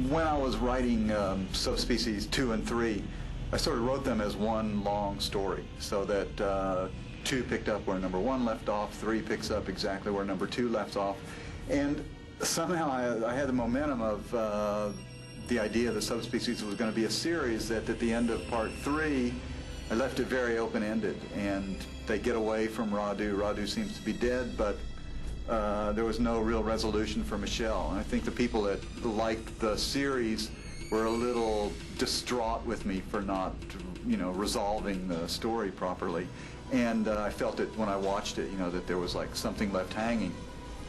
when I was writing Subspecies 2 and 3, I sort of wrote them as one long story, so that 2 picked up where number 1 left off, 3 picks up exactly where number 2 left off, and somehow I had the momentum of the idea that Subspecies was going to be a series, that at the end of part 3, I left it very open-ended, and they get away from Radu. Radu seems to be dead, but there was no real resolution for Michelle. And I think the people that liked the series were a little distraught with me for not, resolving the story properly. And I felt it when I watched it, that there was like something left hanging.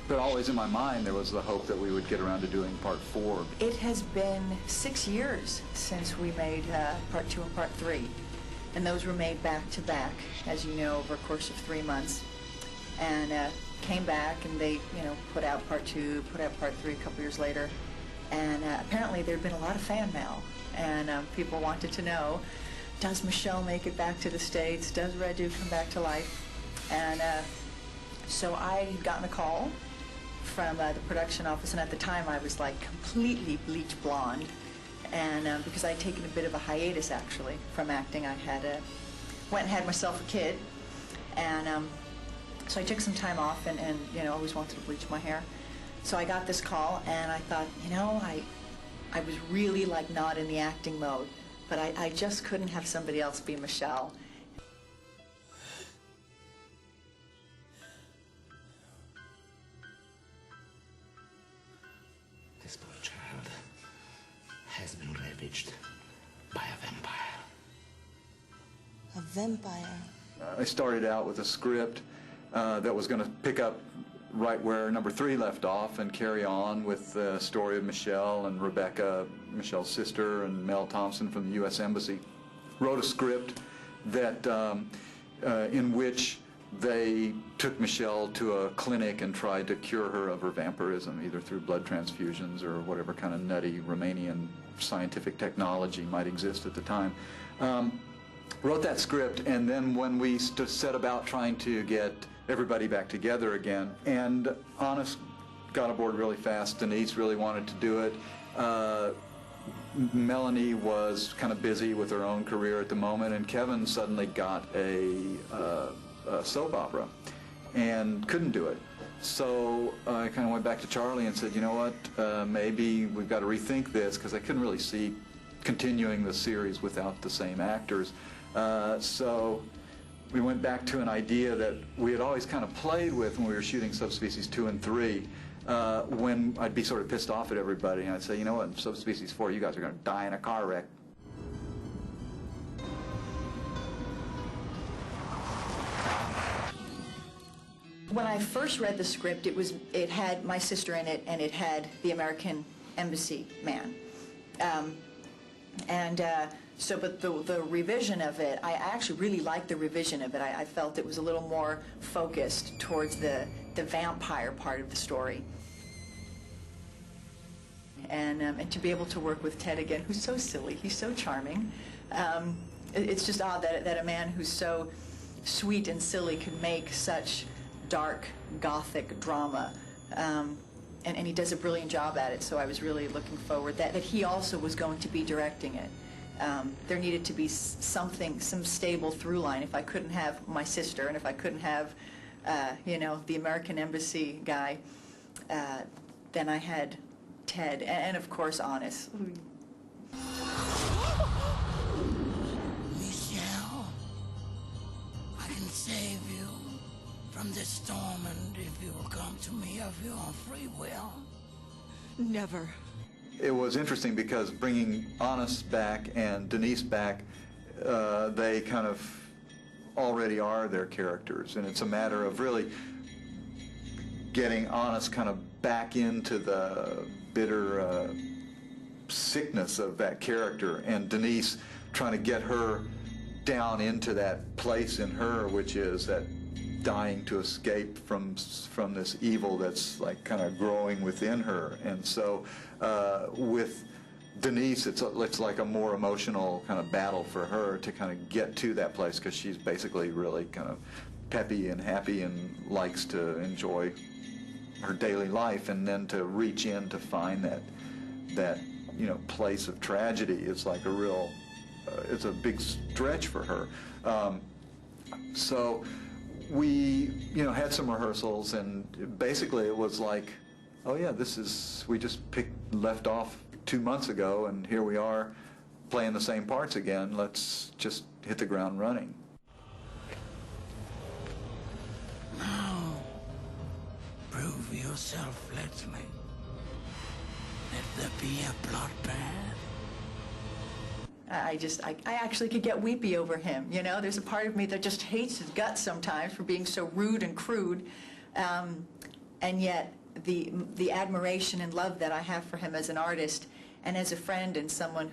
But always in my mind there was the hope that we would get around to doing part 4. It has been 6 years since we made part 2 and part 3. And those were made back to back, as you know, over a course of 3 months. And came back and they, put out part 2, put out part 3 a couple years later. And apparently there had been a lot of fan mail. And people wanted to know, does Michelle make it back to the States? Does Radu come back to life? And so I had gotten a call from the production office, and at the time I was like completely bleach blonde. And because I'd taken a bit of a hiatus actually from acting, I had went and had myself a kid, and so I took some time off and always wanted to bleach my hair. So I got this call and I thought, I was really like not in the acting mode, but I just couldn't have somebody else be Michelle. This poor child has been ravaged by a vampire. A vampire? I started out with a script that was going to pick up right where number 3 left off and carry on with the story of Michelle and Rebecca, Michelle's sister, and Mel Thompson from the U.S. Embassy. Wrote a script that in which they took Michelle to a clinic and tried to cure her of her vampirism, either through blood transfusions or whatever kind of nutty Romanian scientific technology might exist at the time. Wrote that script, and then when we set about trying to get everybody back together again, and Honest got aboard really fast. Denise really wanted to do it. Melanie was kind of busy with her own career at the moment, and Kevin suddenly got a soap opera and couldn't do it. So I kind of went back to Charlie and said, you know what, maybe we've got to rethink this, because I couldn't really see continuing the series without the same actors. So we went back to an idea that we had always kind of played with when we were shooting Subspecies 2 and 3, when I'd be sort of pissed off at everybody, and I'd say, you know what, in Subspecies 4, you guys are going to die in a car wreck. When I first read the script, it had my sister in it, and it had the American Embassy man. But the revision of it, I actually really liked the revision of it. I felt it was a little more focused towards the vampire part of the story. And to be able to work with Ted again, who's so silly, he's so charming. It's just odd that a man who's so sweet and silly could make such dark, gothic drama. And he does a brilliant job at it, so I was really looking forward that he also was going to be directing it. There needed to be some stable through line. If I couldn't have my sister, and if I couldn't have, the American Embassy guy, then I had Ted, and of course, Honest. Michelle, I can save you from this storm, and if you will come to me of your own free will. Never. It was interesting because bringing Honest back and Denise back, they kind of already are their characters, and it's a matter of really getting Honest kind of back into the bitter sickness of that character, and Denise trying to get her down into that place in her, which is that dying to escape from this evil that's like kind of growing within her. And so with Denise, it's like a more emotional kind of battle for her to kind of get to that place, because she's basically really kind of peppy and happy and likes to enjoy her daily life, and then to reach in to find that place of tragedy. It's like a real, it's a big stretch for her. So we, had some rehearsals, and basically it was like, oh yeah, we just left off 2 months ago, and here we are playing the same parts again. Let's just hit the ground running. Now, prove yourself, Leslie. Let there be a bloodbath. I actually could get weepy over him, There's a part of me that just hates his guts sometimes for being so rude and crude. And yet, the admiration and love that I have for him as an artist and as a friend and someone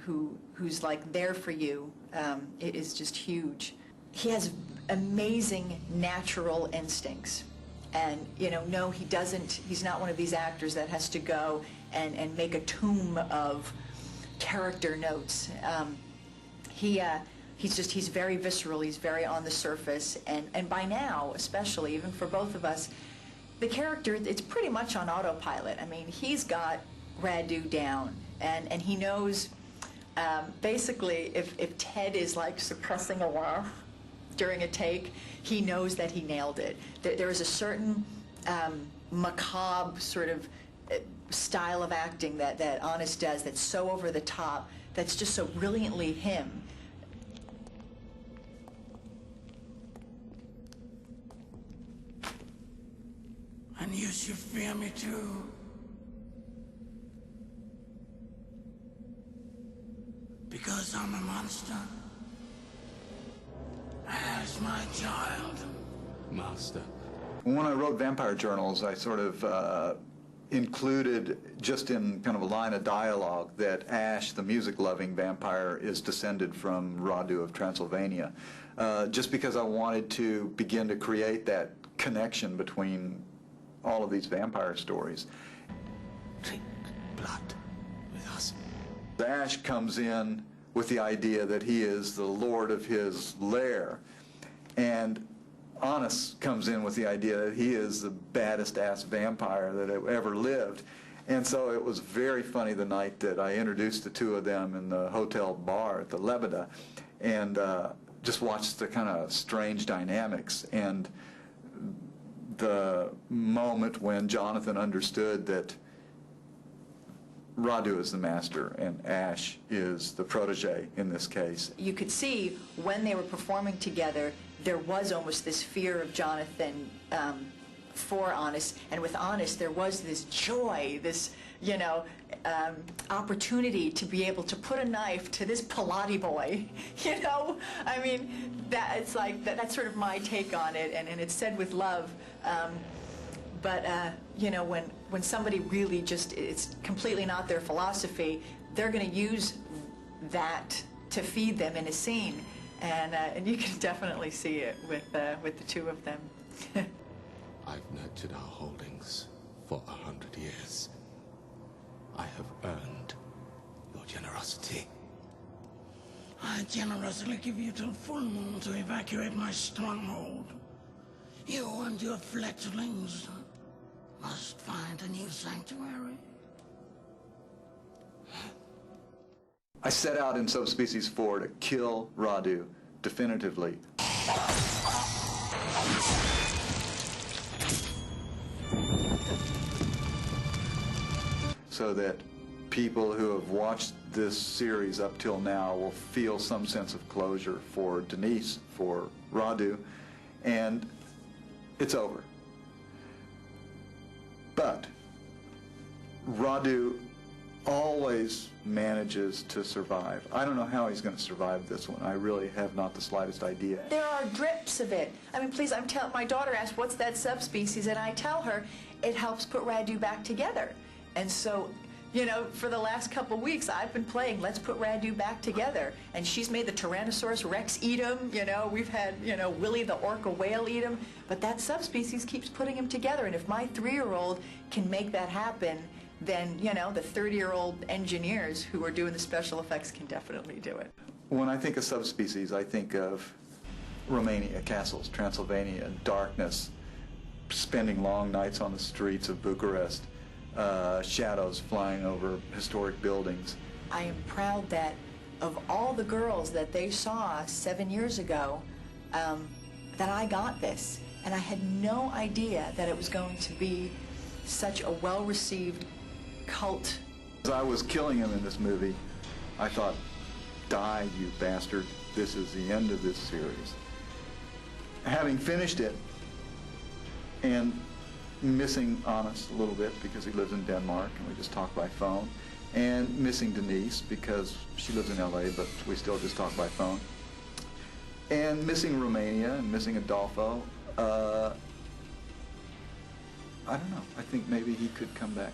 who's like there for you, it is just huge. He has amazing natural instincts. And, no, he doesn't, he's not one of these actors that has to go and make a tomb of character notes. He's very visceral, he's very on the surface, and by now, especially, even for both of us, the character, it's pretty much on autopilot. I mean, he's got Radu down, and he knows, basically, if Ted is like suppressing a laugh during a take, he knows that he nailed it. There is a certain macabre sort of style of acting that Honest does that's so over the top, that's just so brilliantly him. And you should fear me too. Because I'm a monster. As my child. Master. When I wrote Vampire Journals, I sort of included, just in kind of a line of dialogue, that Ash, the music-loving vampire, is descended from Radu of Transylvania, just because I wanted to begin to create that connection between all of these vampire stories. Drink blood with us. Ash comes in with the idea that he is the lord of his lair, and Honest comes in with the idea that he is the baddest ass vampire that ever lived. And so it was very funny the night that I introduced the two of them in the hotel bar at the Lebeda, and just watched the kind of strange dynamics. And the moment when Jonathan understood that Radu is the master and Ash is the protege in this case. You could see when they were performing together, there was almost this fear of Jonathan for Honest, and with Honest there was this joy, this opportunity to be able to put a knife to this Pilati boy. I mean, it's like that's sort of my take on it, and it's said with love. But when somebody really just, it's completely not their philosophy, they're going to use that to feed them in a scene, and you can definitely see it with the two of them. I've nurtured our holdings for 100 years. I have earned your generosity. I generously give you till full moon to evacuate my stronghold. You and your fledglings must find a new sanctuary. I set out in Subspecies 4 to kill Radu definitively. So that people who have watched this series up till now will feel some sense of closure for Denise, for Radu, and it's over. But Radu always manages to survive. I don't know how he's going to survive this one. I really have not the slightest idea. There are drips of it. I mean, please, my daughter asked, what's that subspecies? And I tell her, it helps put Radu back together. And so, for the last couple weeks, I've been playing Let's Put Radu Back Together. And she's made the Tyrannosaurus Rex eat him. We've had, Willie the orca whale eat him. But that subspecies keeps putting him together. And if my 3-year-old can make that happen, then, the 30-year-old engineers who are doing the special effects can definitely do it. When I think of subspecies, I think of Romania, castles, Transylvania, darkness, spending long nights on the streets of Bucharest, shadows flying over historic buildings. I am proud that of all the girls that they saw 7 years ago, that I got this. And I had no idea that it was going to be such a well-received cult. As I was killing him in this movie, I thought, die, you bastard. This is the end of this series. Having finished it, and missing Honest a little bit because he lives in Denmark and we just talk by phone, and missing Denise because she lives in LA but we still just talk by phone, and missing Romania and missing Adolfo, I don't know, I think maybe he could come back.